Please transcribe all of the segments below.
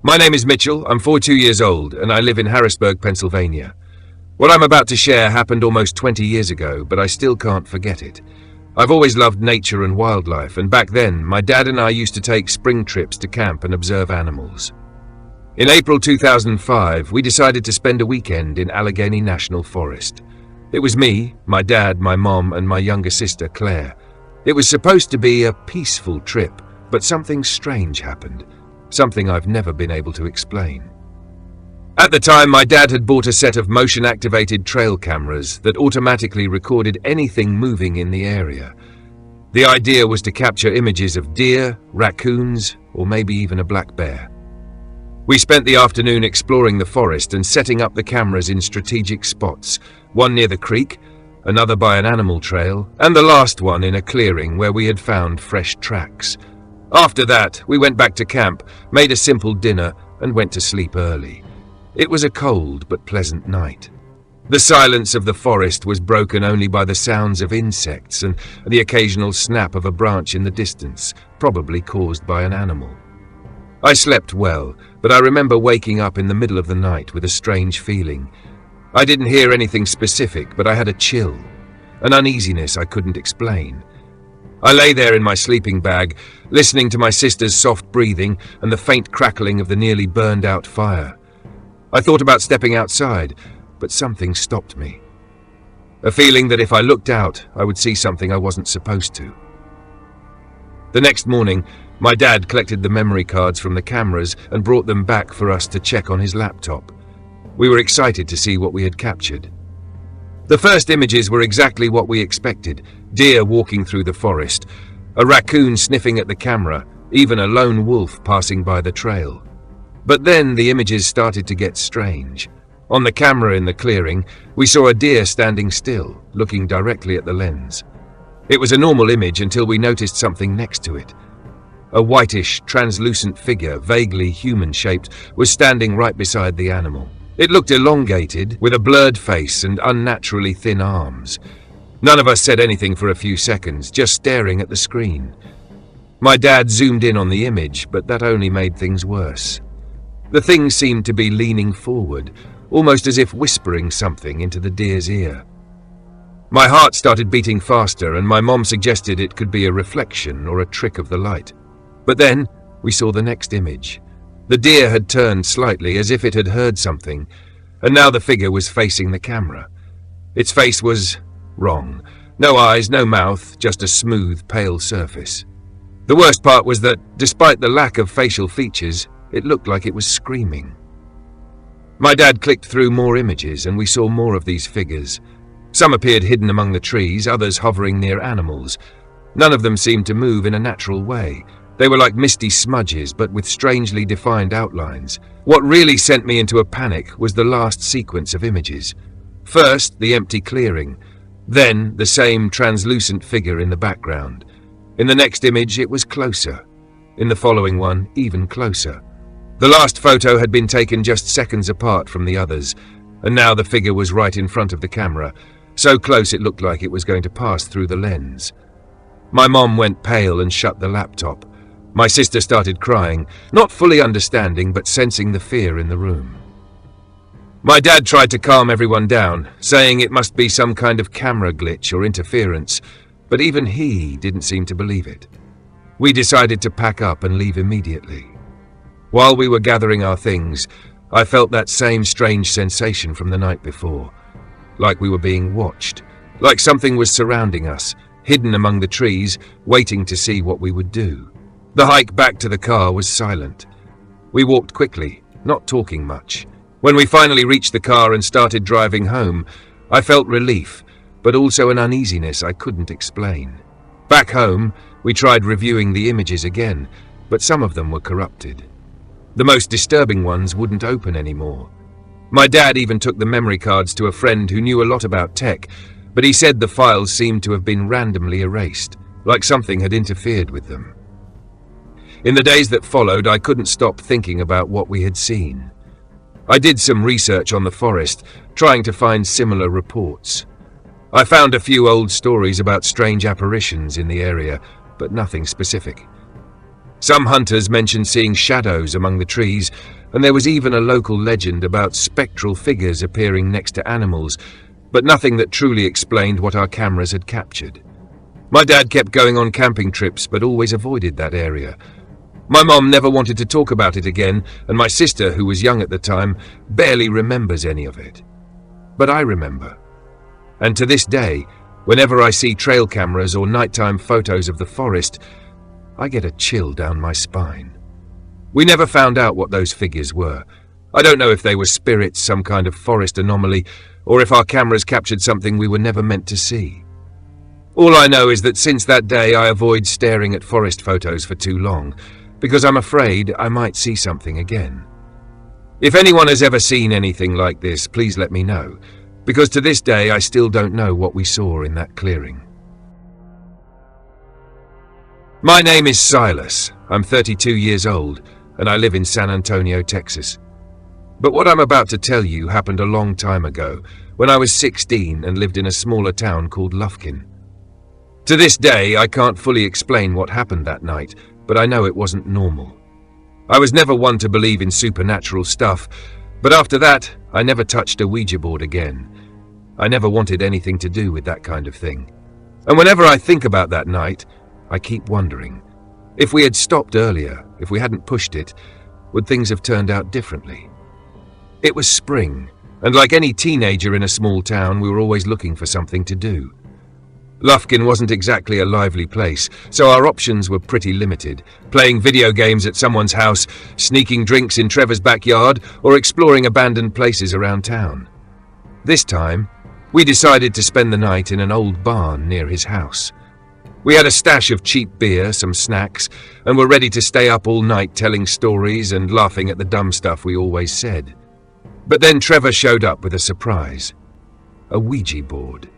My name is Mitchell, I'm 42 years old, and I live in Harrisburg, Pennsylvania. What I'm about to share happened almost 20 years ago, but I still can't forget it. I've always loved nature and wildlife, and back then, my dad and I used to take spring trips to camp and observe animals. In April 2005, we decided to spend a weekend in Allegheny National Forest. It was me, my dad, my mom, and my younger sister, Claire. It was supposed to be a peaceful trip, but something strange happened. Something I've never been able to explain. At the time, my dad had bought a set of motion-activated trail cameras that automatically recorded anything moving in the area. The idea was to capture images of deer, raccoons, or maybe even a black bear. We spent the afternoon exploring the forest and setting up the cameras in strategic spots, one near the creek, another by an animal trail, and the last one in a clearing where we had found fresh tracks. After that, we went back to camp, made a simple dinner, and went to sleep early. It was a cold but pleasant night. The silence of the forest was broken only by the sounds of insects and the occasional snap of a branch in the distance, probably caused by an animal. I slept well, but I remember waking up in the middle of the night with a strange feeling. I didn't hear anything specific, but I had a chill, an uneasiness I couldn't explain. I lay there in my sleeping bag, listening to my sister's soft breathing and the faint crackling of the nearly burned-out fire. I thought about stepping outside, but something stopped me. A feeling that if I looked out, I would see something I wasn't supposed to. The next morning, my dad collected the memory cards from the cameras and brought them back for us to check on his laptop. We were excited to see what we had captured. The first images were exactly what we expected: deer walking through the forest, a raccoon sniffing at the camera, even a lone wolf passing by the trail. But then the images started to get strange. On the camera in the clearing, we saw a deer standing still, looking directly at the lens. It was a normal image until we noticed something next to it. A whitish, translucent figure, vaguely human-shaped, was standing right beside the animal. It looked elongated, with a blurred face and unnaturally thin arms. None of us said anything for a few seconds, just staring at the screen. My dad zoomed in on the image, but that only made things worse. The thing seemed to be leaning forward, almost as if whispering something into the deer's ear. My heart started beating faster, and my mom suggested it could be a reflection or a trick of the light. But then we saw the next image. The deer had turned slightly, as if it had heard something, and now the figure was facing the camera. Its face was wrong. No eyes, no mouth, just a smooth, pale surface. The worst part was that, despite the lack of facial features, it looked like it was screaming. My dad clicked through more images, and we saw more of these figures. Some appeared hidden among the trees, others hovering near animals. None of them seemed to move in a natural way. They were like misty smudges, but with strangely defined outlines. What really sent me into a panic was the last sequence of images. First, the empty clearing. Then, the same translucent figure in the background. In the next image, it was closer. In the following one, even closer. The last photo had been taken just seconds apart from the others, and now the figure was right in front of the camera, so close it looked like it was going to pass through the lens. My mom went pale and shut the laptop. My sister started crying, not fully understanding but sensing the fear in the room. My dad tried to calm everyone down, saying it must be some kind of camera glitch or interference, but even he didn't seem to believe it. We decided to pack up and leave immediately. While we were gathering our things, I felt that same strange sensation from the night before, like we were being watched, like something was surrounding us, hidden among the trees, waiting to see what we would do. The hike back to the car was silent. We walked quickly, not talking much. When we finally reached the car and started driving home, I felt relief, but also an uneasiness I couldn't explain. Back home, we tried reviewing the images again, but some of them were corrupted. The most disturbing ones wouldn't open anymore. My dad even took the memory cards to a friend who knew a lot about tech, but he said the files seemed to have been randomly erased, like something had interfered with them. In the days that followed, I couldn't stop thinking about what we had seen. I did some research on the forest, trying to find similar reports. I found a few old stories about strange apparitions in the area, but nothing specific. Some hunters mentioned seeing shadows among the trees, and there was even a local legend about spectral figures appearing next to animals, but nothing that truly explained what our cameras had captured. My dad kept going on camping trips, but always avoided that area. My mom never wanted to talk about it again, and my sister, who was young at the time, barely remembers any of it. But I remember. And to this day, whenever I see trail cameras or nighttime photos of the forest, I get a chill down my spine. We never found out what those figures were. I don't know if they were spirits, some kind of forest anomaly, or if our cameras captured something we were never meant to see. All I know is that since that day I avoid staring at forest photos for too long, because I'm afraid I might see something again. If anyone has ever seen anything like this, please let me know, because to this day I still don't know what we saw in that clearing. My name is Silas. I'm 32 years old, and I live in San Antonio, Texas. But what I'm about to tell you happened a long time ago, when I was 16 and lived in a smaller town called Lufkin. To this day, I can't fully explain what happened that night, but I know it wasn't normal. I was never one to believe in supernatural stuff, but after that, I never touched a Ouija board again. I never wanted anything to do with that kind of thing. And whenever I think about that night, I keep wondering, if we had stopped earlier, if we hadn't pushed it, would things have turned out differently? It was spring, and like any teenager in a small town, we were always looking for something to do. Lufkin wasn't exactly a lively place, so our options were pretty limited, playing video games at someone's house, sneaking drinks in Trevor's backyard, or exploring abandoned places around town. This time, we decided to spend the night in an old barn near his house. We had a stash of cheap beer, some snacks, and were ready to stay up all night telling stories and laughing at the dumb stuff we always said. But then Trevor showed up with a surprise. A Ouija board.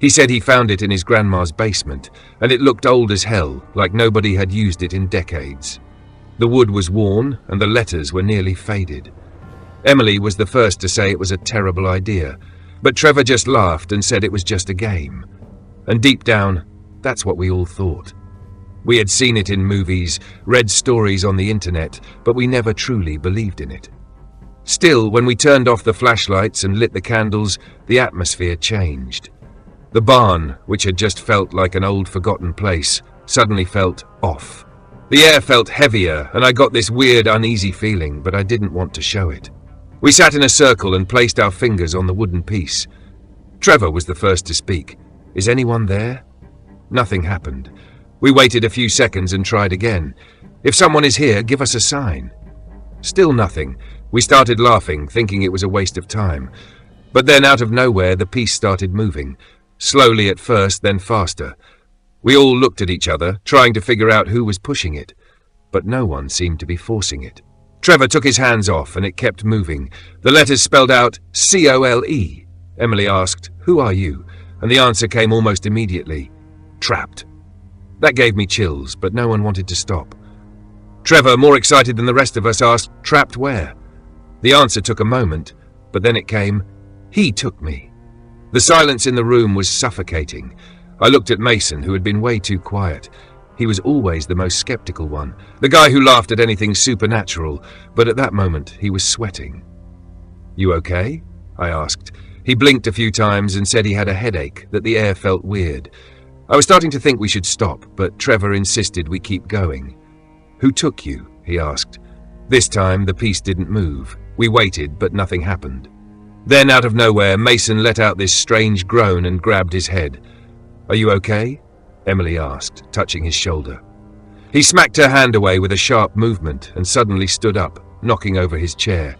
He said he found it in his grandma's basement, and it looked old as hell, like nobody had used it in decades. The wood was worn, and the letters were nearly faded. Emily was the first to say it was a terrible idea, but Trevor just laughed and said it was just a game. And deep down, that's what we all thought. We had seen it in movies, read stories on the internet, but we never truly believed in it. Still, when we turned off the flashlights and lit the candles, the atmosphere changed. The barn, which had just felt like an old forgotten place, suddenly felt off. The air felt heavier, and I got this weird uneasy feeling, but I didn't want to show it. We sat in a circle and placed our fingers on the wooden piece. Trevor was the first to speak. "Is anyone there?" Nothing happened. We waited a few seconds and tried again. "If someone is here, give us a sign." Still nothing. We started laughing, thinking it was a waste of time. But then out of nowhere, the piece started moving. Slowly at first, then faster. We all looked at each other, trying to figure out who was pushing it, but no one seemed to be forcing it. Trevor took his hands off, and it kept moving. The letters spelled out C-O-L-E. Emily asked, "Who are you?" And the answer came almost immediately, "Trapped." That gave me chills, but no one wanted to stop. Trevor, more excited than the rest of us, asked, "Trapped where?" The answer took a moment, but then it came, "He took me." The silence in the room was suffocating. I looked at Mason, who had been way too quiet. He was always the most skeptical one, the guy who laughed at anything supernatural, but at that moment he was sweating. "You okay?" I asked. He blinked a few times and said he had a headache, that the air felt weird. I was starting to think we should stop, but Trevor insisted we keep going. "Who took you?" he asked. This time the piece didn't move. We waited, but nothing happened. Then, out of nowhere, Mason let out this strange groan and grabbed his head. "Are you okay?" Emily asked, touching his shoulder. He smacked her hand away with a sharp movement and suddenly stood up, knocking over his chair.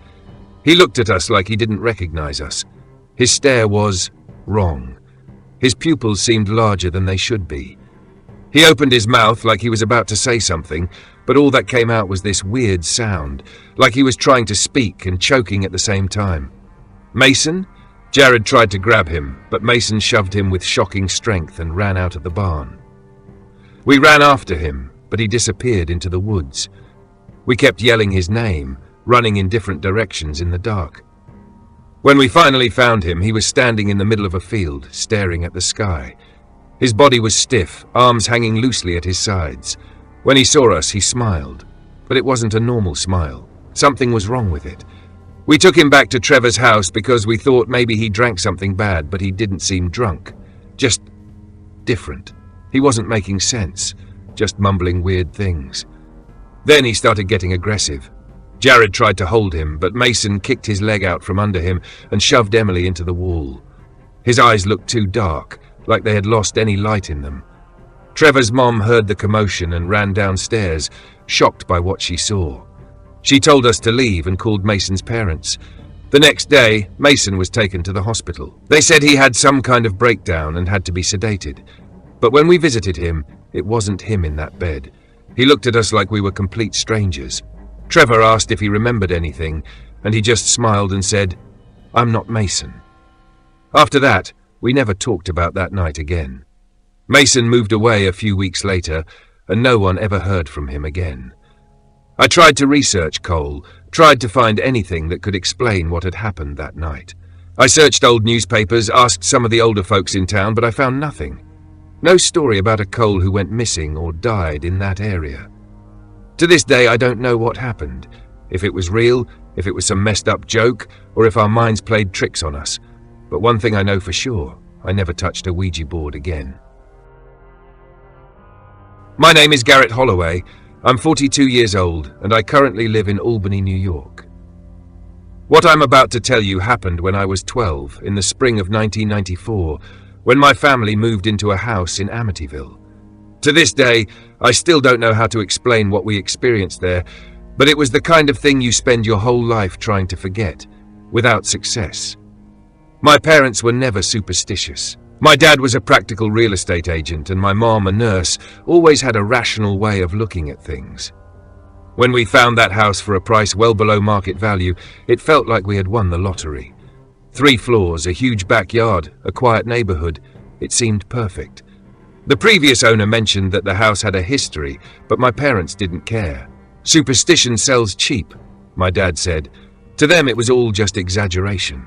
He looked at us like he didn't recognize us. His stare was wrong. His pupils seemed larger than they should be. He opened his mouth like he was about to say something, but all that came out was this weird sound, like he was trying to speak and choking at the same time. "Mason?" Jared tried to grab him, but Mason shoved him with shocking strength and ran out of the barn. We ran after him, but he disappeared into the woods. We kept yelling his name, running in different directions in the dark. When we finally found him, he was standing in the middle of a field, staring at the sky. His body was stiff, arms hanging loosely at his sides. When he saw us, he smiled, but it wasn't a normal smile. Something was wrong with it. We took him back to Trevor's house because we thought maybe he drank something bad, but he didn't seem drunk. Just different. He wasn't making sense, just mumbling weird things. Then he started getting aggressive. Jared tried to hold him, but Mason kicked his leg out from under him and shoved Emily into the wall. His eyes looked too dark, like they had lost any light in them. Trevor's mom heard the commotion and ran downstairs, shocked by what she saw. She told us to leave and called Mason's parents. The next day, Mason was taken to the hospital. They said he had some kind of breakdown and had to be sedated. But when we visited him, it wasn't him in that bed. He looked at us like we were complete strangers. Trevor asked if he remembered anything, and he just smiled and said, "I'm not Mason." After that, we never talked about that night again. Mason moved away a few weeks later, and no one ever heard from him again. I tried to research Cole, tried to find anything that could explain what had happened that night. I searched old newspapers, asked some of the older folks in town, but I found nothing. No story about a Cole who went missing or died in that area. To this day, I don't know what happened. If it was real, if it was some messed up joke, or if our minds played tricks on us. But one thing I know for sure, I never touched a Ouija board again. My name is Garrett Holloway. I'm 42 years old, and I currently live in Albany, New York. What I'm about to tell you happened when I was 12, in the spring of 1994, when my family moved into a house in Amityville. To this day, I still don't know how to explain what we experienced there, but it was the kind of thing you spend your whole life trying to forget, without success. My parents were never superstitious. My dad was a practical real estate agent, and my mom, a nurse, always had a rational way of looking at things. When we found that house for a price well below market value, it felt like we had won the lottery. 3 floors, a huge backyard, a quiet neighborhood. It seemed perfect. The previous owner mentioned that the house had a history, but my parents didn't care. Superstition sells cheap, my dad said. To them it was all just exaggeration.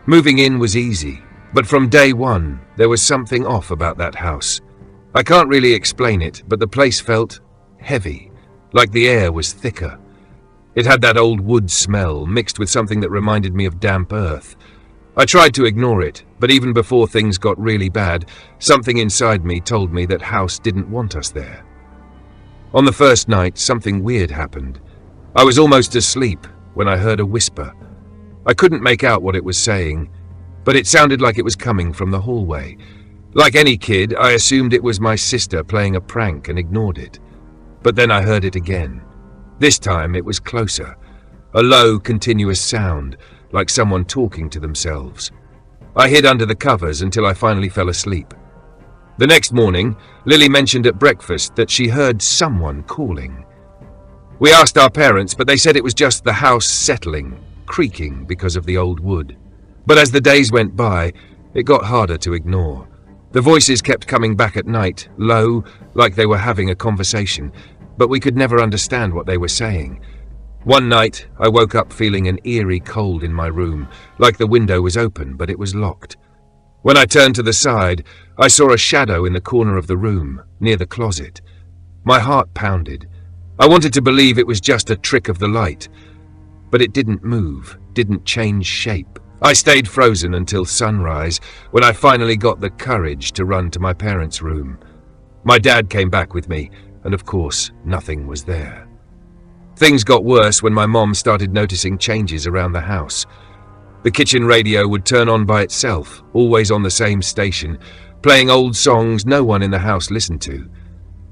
Moving in was easy, but from day one, there was something off about that house. I can't really explain it, but the place felt heavy, like the air was thicker. It had that old wood smell, mixed with something that reminded me of damp earth. I tried to ignore it, but even before things got really bad, something inside me told me that house didn't want us there. On the first night, something weird happened. I was almost asleep when I heard a whisper. I couldn't make out what it was saying, but it sounded like it was coming from the hallway. Like any kid, I assumed it was my sister playing a prank and ignored it. But then I heard it again. This time it was closer, a low, continuous sound, like someone talking to themselves. I hid under the covers until I finally fell asleep. The next morning, Lily mentioned at breakfast that she heard someone calling. We asked our parents, but they said it was just the house settling, creaking because of the old wood. But as the days went by, it got harder to ignore. The voices kept coming back at night, low, like they were having a conversation, but we could never understand what they were saying. One night, I woke up feeling an eerie cold in my room, like the window was open, but it was locked. When I turned to the side, I saw a shadow in the corner of the room, near the closet. My heart pounded. I wanted to believe it was just a trick of the light, but it didn't move, didn't change shape. I stayed frozen until sunrise, when I finally got the courage to run to my parents' room. My dad came back with me, and of course, nothing was there. Things got worse when my mom started noticing changes around the house. The kitchen radio would turn on by itself, always on the same station, playing old songs no one in the house listened to.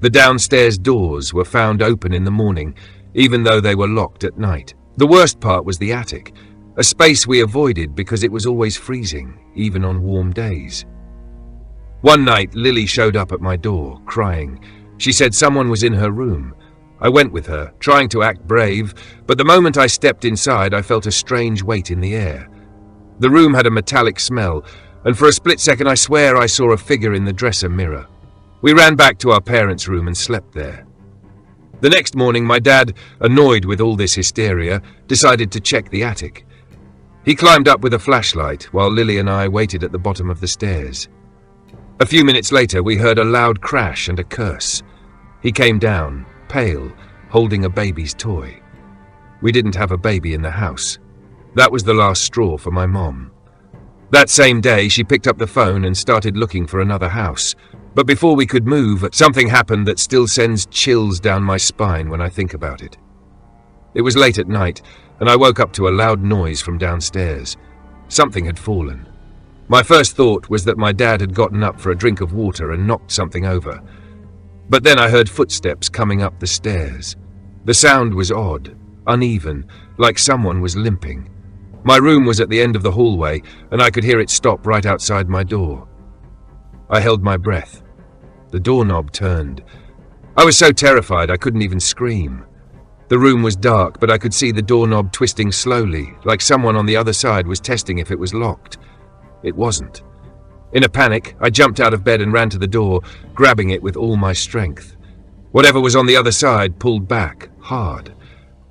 The downstairs doors were found open in the morning, even though they were locked at night. The worst part was the attic, a space we avoided because it was always freezing, even on warm days. One night, Lily showed up at my door, crying. She said someone was in her room. I went with her, trying to act brave, but the moment I stepped inside, I felt a strange weight in the air. The room had a metallic smell, and for a split second I swear I saw a figure in the dresser mirror. We ran back to our parents' room and slept there. The next morning, my dad, annoyed with all this hysteria, decided to check the attic. He climbed up with a flashlight while Lily and I waited at the bottom of the stairs. A few minutes later, we heard a loud crash and a curse. He came down, pale, holding a baby's toy. We didn't have a baby in the house. That was the last straw for my mom. That same day, she picked up the phone and started looking for another house. But before we could move, something happened that still sends chills down my spine when I think about it. It was late at night, and I woke up to a loud noise from downstairs. Something had fallen. My first thought was that my dad had gotten up for a drink of water and knocked something over. But then I heard footsteps coming up the stairs. The sound was odd, uneven, like someone was limping. My room was at the end of the hallway, and I could hear it stop right outside my door. I held my breath. The doorknob turned. I was so terrified I couldn't even scream. The room was dark, but I could see the doorknob twisting slowly, like someone on the other side was testing if it was locked. It wasn't. In a panic, I jumped out of bed and ran to the door, grabbing it with all my strength. Whatever was on the other side pulled back, hard.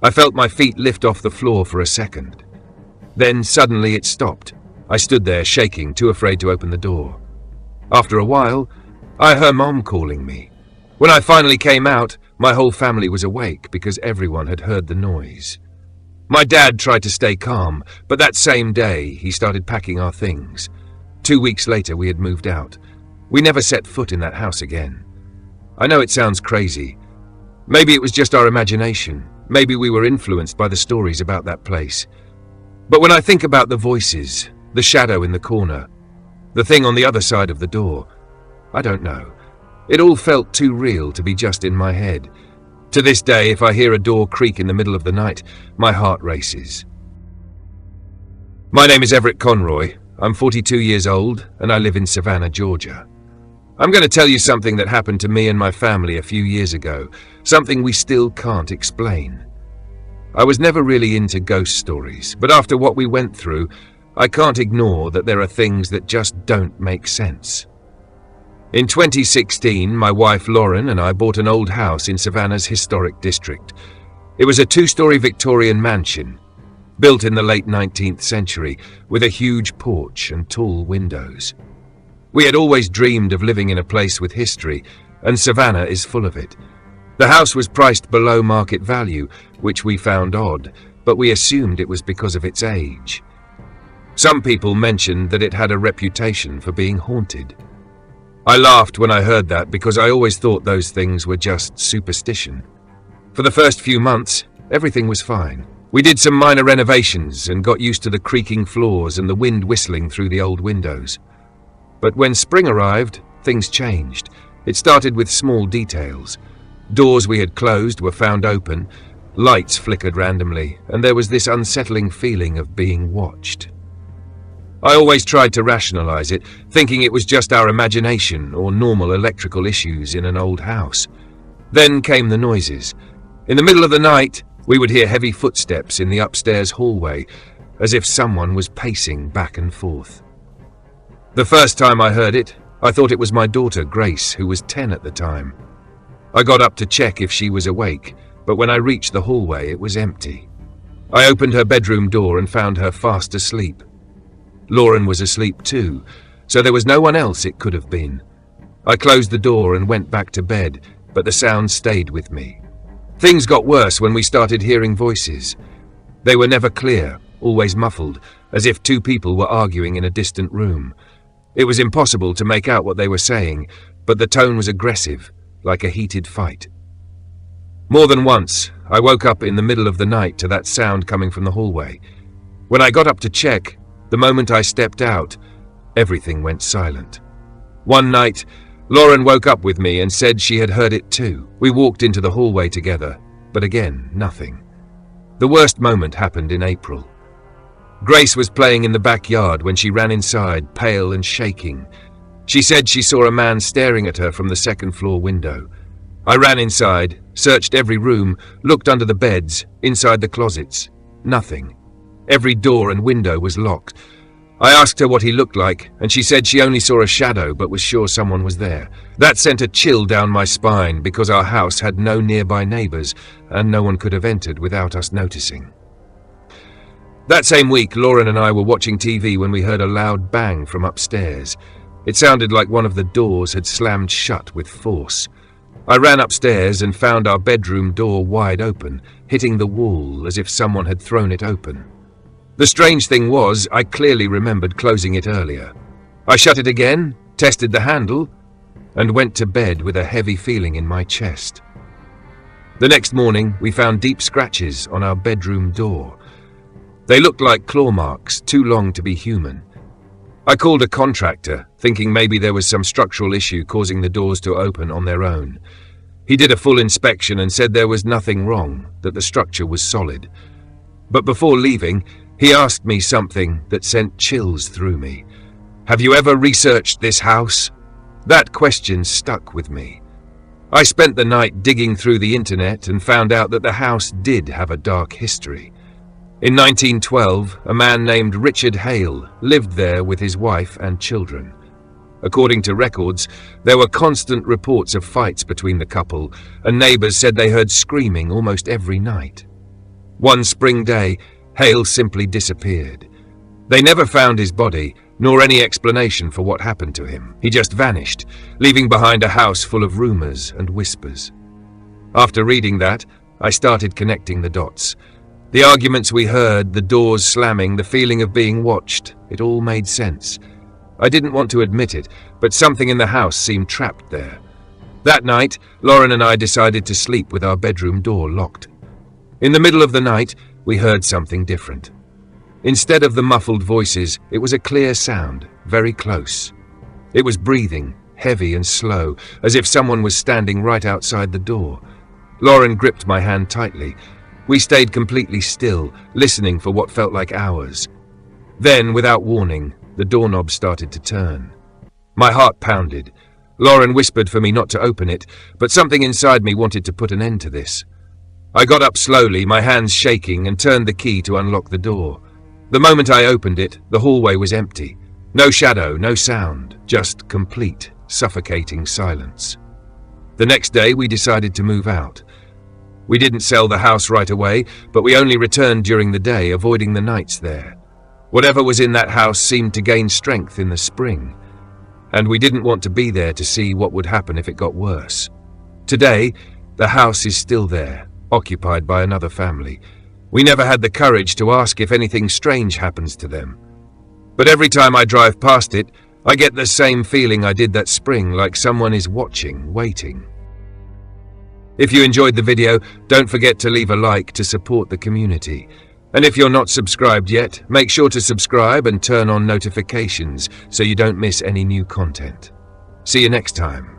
I felt my feet lift off the floor for a second. Then suddenly it stopped. I stood there shaking, too afraid to open the door. After a while, I heard Mom calling me. When I finally came out, my whole family was awake because everyone had heard the noise. My dad tried to stay calm, but that same day he started packing our things. 2 weeks later we had moved out. We never set foot in that house again. I know it sounds crazy. Maybe it was just our imagination. Maybe we were influenced by the stories about that place. But when I think about the voices, the shadow in the corner, the thing on the other side of the door, I don't know. It all felt too real to be just in my head. To this day, if I hear a door creak in the middle of the night, my heart races. My name is Everett Conroy. I'm 42 years old, and I live in Savannah, Georgia. I'm going to tell you something that happened to me and my family a few years ago, something we still can't explain. I was never really into ghost stories, but after what we went through, I can't ignore that there are things that just don't make sense. In 2016, my wife Lauren and I bought an old house in Savannah's historic district. It was a 2-story Victorian mansion, built in the late 19th century, with a huge porch and tall windows. We had always dreamed of living in a place with history, and Savannah is full of it. The house was priced below market value, which we found odd, but we assumed it was because of its age. Some people mentioned that it had a reputation for being haunted. I laughed when I heard that because I always thought those things were just superstition. For the first few months, everything was fine. We did some minor renovations and got used to the creaking floors and the wind whistling through the old windows. But when spring arrived, things changed. It started with small details. Doors we had closed were found open, lights flickered randomly, and there was this unsettling feeling of being watched. I always tried to rationalize it, thinking it was just our imagination or normal electrical issues in an old house. Then came the noises. In the middle of the night, we would hear heavy footsteps in the upstairs hallway, as if someone was pacing back and forth. The first time I heard it, I thought it was my daughter Grace, who was 10 at the time. I got up to check if she was awake, but when I reached the hallway, it was empty. I opened her bedroom door and found her fast asleep. Lauren was asleep too, so there was no one else it could have been. I closed the door and went back to bed, but the sound stayed with me. Things got worse when we started hearing voices. They were never clear, always muffled, as if 2 people were arguing in a distant room. It was impossible to make out what they were saying, but the tone was aggressive, like a heated fight. More than once, I woke up in the middle of the night to that sound coming from the hallway. When I got up to check, the moment I stepped out, everything went silent. One night, Lauren woke up with me and said she had heard it too. We walked into the hallway together, but again, nothing. The worst moment happened in April. Grace was playing in the backyard when she ran inside, pale and shaking. She said she saw a man staring at her from the second-floor window. I ran inside, searched every room, looked under the beds, inside the closets. Nothing. Every door and window was locked. I asked her what he looked like, and she said she only saw a shadow but was sure someone was there. That sent a chill down my spine because our house had no nearby neighbors and no one could have entered without us noticing. That same week, Lauren and I were watching TV when we heard a loud bang from upstairs. It sounded like one of the doors had slammed shut with force. I ran upstairs and found our bedroom door wide open, hitting the wall as if someone had thrown it open. The strange thing was, I clearly remembered closing it earlier. I shut it again, tested the handle, and went to bed with a heavy feeling in my chest. The next morning, we found deep scratches on our bedroom door. They looked like claw marks, too long to be human. I called a contractor, thinking maybe there was some structural issue causing the doors to open on their own. He did a full inspection and said there was nothing wrong, that the structure was solid. But before leaving, he asked me something that sent chills through me. "Have you ever researched this house?" That question stuck with me. I spent the night digging through the internet and found out that the house did have a dark history. In 1912, a man named Richard Hale lived there with his wife and children. According to records, there were constant reports of fights between the couple, and neighbors said they heard screaming almost every night. One spring day, Hale simply disappeared. They never found his body, nor any explanation for what happened to him. He just vanished, leaving behind a house full of rumors and whispers. After reading that, I started connecting the dots. The arguments we heard, the doors slamming, the feeling of being watched, it all made sense. I didn't want to admit it, but something in the house seemed trapped there. That night, Lauren and I decided to sleep with our bedroom door locked. In the middle of the night, we heard something different. Instead of the muffled voices, it was a clear sound, very close. It was breathing, heavy and slow, as if someone was standing right outside the door. Lauren gripped my hand tightly. We stayed completely still, listening for what felt like hours. Then, without warning, the doorknob started to turn. My heart pounded. Lauren whispered for me not to open it, but something inside me wanted to put an end to this. I got up slowly, my hands shaking, and turned the key to unlock the door. The moment I opened it, the hallway was empty. No shadow, no sound, just complete, suffocating silence. The next day, we decided to move out. We didn't sell the house right away, but we only returned during the day, avoiding the nights there. Whatever was in that house seemed to gain strength in the spring, and we didn't want to be there to see what would happen if it got worse. Today, the house is still there, occupied by another family. We never had the courage to ask if anything strange happens to them. But every time I drive past it, I get the same feeling I did that spring, like someone is watching, waiting. If you enjoyed the video, don't forget to leave a like to support the community. And if you're not subscribed yet, make sure to subscribe and turn on notifications so you don't miss any new content. See you next time.